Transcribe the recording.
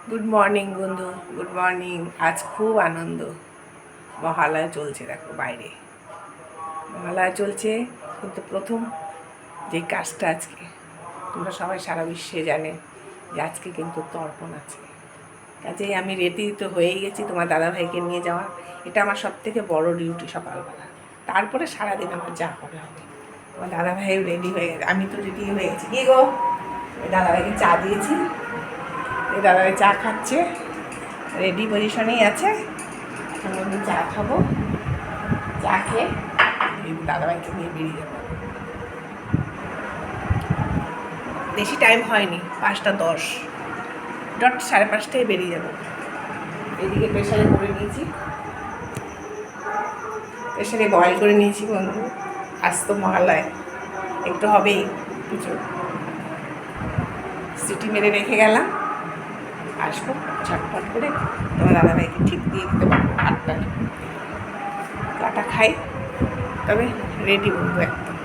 Good morning বন্ধু, good morning. আজ খুব আনন্দ। মহালয়া চলছে, দেখো বাইরে মহালয়া চলছে। কিন্তু প্রথম যে কাজটা আজকে, তোমরা সবাই সারা বিশ্বে জানে যে আজকে কিন্তু তর্পণ আছে। কাজেই আমি রেডি তো হয়েই গেছি তোমার দাদাভাইকে নিয়ে যাওয়া। এটা আমার সব থেকে বড় ডিউটি সকালবেলা। তারপরে সারাদিন আমার যা হবে হবে। তোমার দাদাভাইও রেডি হয়ে গেছে, আমি তো রেডি হয়ে গেছি। কি গো, দাদাভাইকে চা দিয়েছি, দাদাভাই চা খাচ্ছে, রেডি পজিশনেই আছে। আমি চা খাবো, চা খেয়ে এই দাদাভাইকে নিয়ে বেরিয়ে যাবো। বেশি টাইম হয়নি, 5:10 ডট 5:30টায় বেরিয়ে যাবো। এদিকে প্রেশারে করে নিয়েছি, প্রেশারে বয়েল করে নিয়েছি বন্ধু। আজ তো মহালয়, একটু হবেই কিছু। সিটি মেরে রেখে গেলাম, আসবো ঝটপট করে তোমার দাদাভাইকে ঠিক দিয়ে দিতে পারবো 8টায়। চাটা খাই, তবে রেডি বন্ধু একদম।